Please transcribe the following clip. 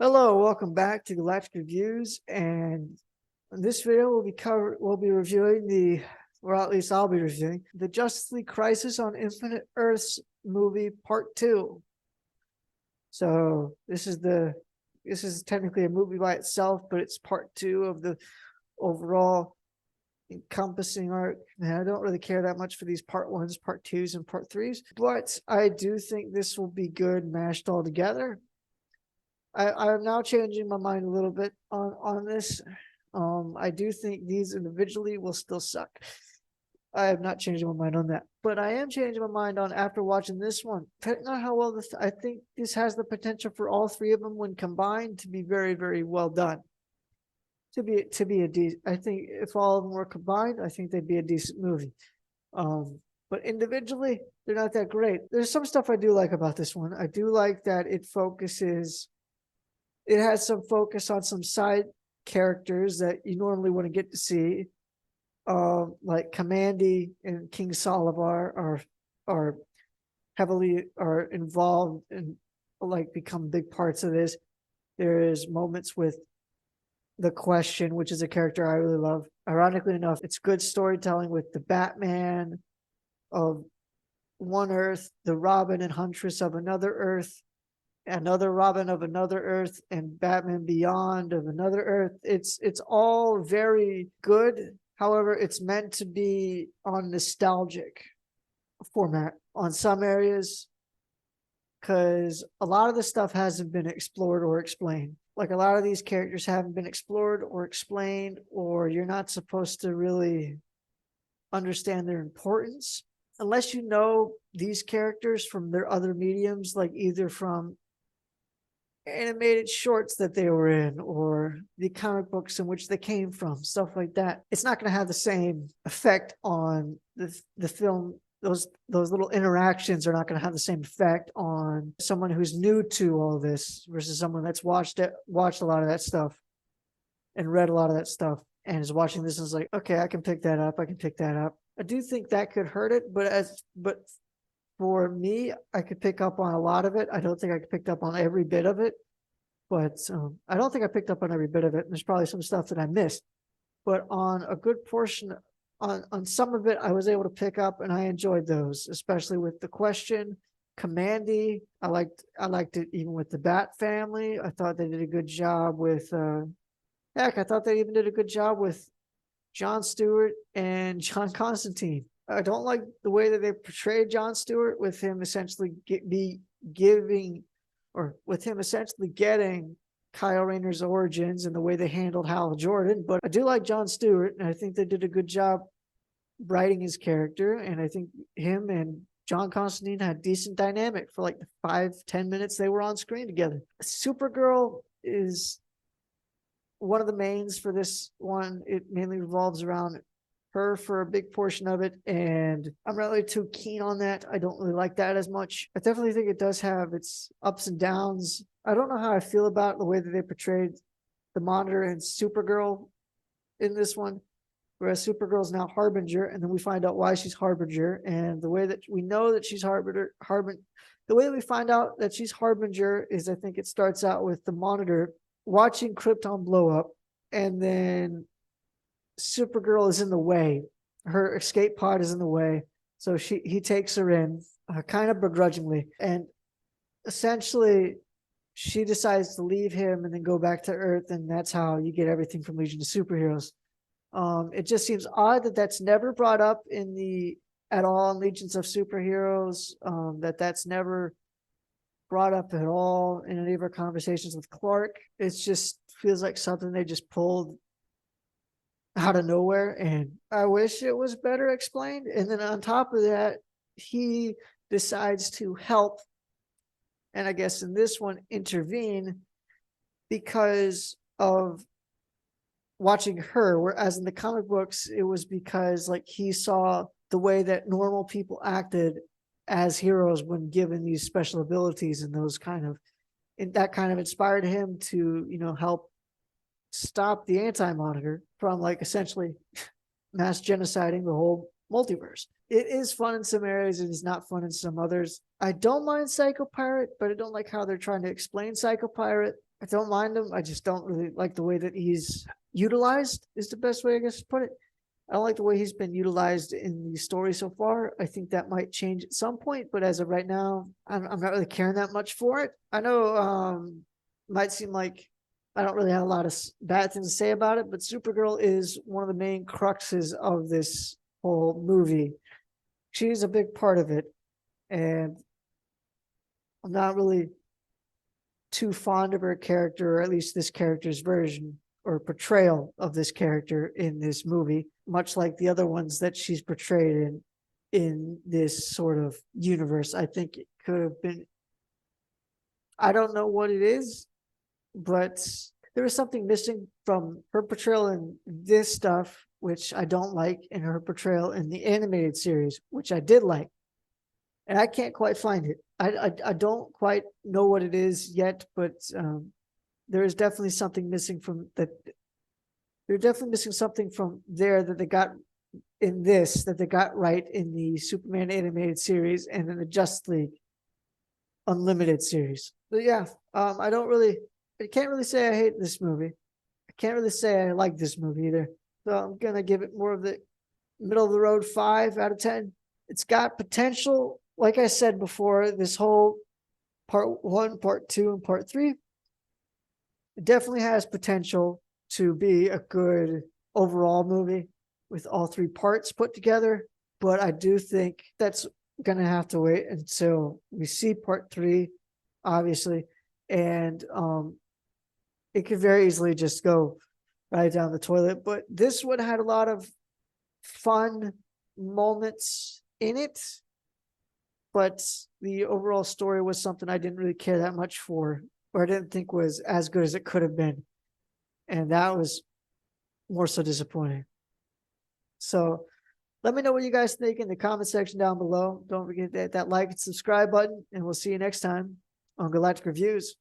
Hello, welcome back to Galactic Reviews. And in this video, we'll be reviewing or at least I'll be reviewing the Justice League Crisis on Infinite Earths movie Part 2. So this is technically a movie by itself, but it's Part 2 of the overall encompassing arc. And I don't really care that much for these Part 1s, Part 2s, and Part 3s, but I do think this will be good mashed all together. I'm now changing my mind a little bit on this. I do think these individually will still suck. I am not changing my mind on that, but I am changing my mind on after watching this one. Depending on how well this, I think this has the potential for all three of them, when combined, to be very, very well done. I think if all of them were combined, I think they'd be a decent movie. But individually, they're not that great. There's some stuff I do like about this one. I do like that it has some focus on some side characters that you normally wouldn't get to see. Like Kamandi and King Salavar are heavily involved and become big parts of this. There is moments with the Question, which is a character I really love. Ironically enough, it's good storytelling with the Batman of one Earth, the Robin and Huntress of another Earth, another Robin of another Earth, and Batman Beyond of another Earth. It's all very good. However, it's meant to be on nostalgic format on some areas, because a lot of the stuff hasn't been explored or explained. Like, a lot of these characters haven't been explored or explained, or you're not supposed to really understand their importance unless you know these characters from their other mediums, like either from animated shorts that they were in or the comic books in which they came from, stuff like that. It's not going to have the same effect on the film. Those little interactions are not going to have the same effect on someone who's new to all this versus someone that's watched a lot of that stuff and read a lot of that stuff and is watching this and is like, okay, I can pick that up. I do think that could hurt it, but for me, I could pick up on a lot of it. I don't think I picked up on every bit of it, but I don't think I picked up on every bit of it. And there's probably some stuff that I missed, but on a good portion, on some of it, I was able to pick up, and I enjoyed those, especially with the Question, Kamandi. I liked it even with the Bat family. I thought they did a good job with. I thought they even did a good job with John Stewart and John Constantine. I don't like the way that they portrayed John Stewart, with him essentially getting Kyle Rayner's origins and the way they handled Hal Jordan. But I do like John Stewart, and I think they did a good job writing his character. And I think him and John Constantine had decent dynamic for like the 5-10 minutes they were on screen together. Supergirl is one of the mains for this one. It mainly revolves around her for a big portion of it, and I'm not really too keen on that. I don't really like that as much. I definitely think it does have its ups and downs. I don't know how I feel about the way that they portrayed the Monitor and Supergirl in this one, whereas Supergirl is now Harbinger, and then we find out why she's Harbinger, and the way that we know that she's the way that we find out that she's Harbinger is, I think it starts out with the Monitor watching Krypton blow up, and then Supergirl is in the way. Her escape pod is in the way, so he takes her in, kind of begrudgingly, and essentially she decides to leave him and then go back to Earth, and that's how you get everything from Legion of Superheroes. It just seems odd that that's never brought up at all in Legions of Superheroes. That's never brought up at all in any of our conversations with Clark. It just feels like something they just pulled out of nowhere, and I wish it was better explained. And then on top of that, he decides to help, and I guess in this one intervene, because of watching her, whereas in the comic books it was because like he saw the way that normal people acted as heroes when given these special abilities, and that kind of inspired him to help stop the Anti-Monitor from essentially mass genociding the whole multiverse. It is fun in some areas, it is not fun in some others. I don't mind Psycho Pirate, but I don't like how they're trying to explain Psycho Pirate. I don't mind him. I just don't really like the way that he's utilized, is the best way I guess to put it. I don't like the way he's been utilized in the story so far. I think that might change at some point, but as of right now, I'm not really caring that much for it. I know might seem like I don't really have a lot of bad things to say about it, but Supergirl is one of the main cruxes of this whole movie. She's a big part of it, and I'm not really too fond of her character, or at least this character's version or portrayal of this character in this movie, much like the other ones that she's portrayed in this sort of universe. I think it could have been, I don't know what it is, but there is something missing from her portrayal in this stuff, which I don't like, and her portrayal in the animated series, which I did like. And I can't quite find it. I don't quite know what it is yet, but there is definitely something missing from that. They're definitely missing something from there that they got in this, that they got right in the Superman animated series and in the Justice League Unlimited series. But yeah, I can't really say I hate this movie. I can't really say I like this movie either. So I'm gonna give it more of the middle of the road 5 out of 10. It's got potential. Like I said before, this whole part 1, part 2, and part 3, it definitely has potential to be a good overall movie with all 3 parts put together. But I do think that's going to have to wait until we see part 3, obviously. And it could very easily just go right down the toilet. But this one had a lot of fun moments in it. But the overall story was something I didn't really care that much for, or I didn't think was as good as it could have been. And that was more so disappointing. So let me know what you guys think in the comment section down below. Don't forget to hit that like and subscribe button, and we'll see you next time on Galactic Reviews.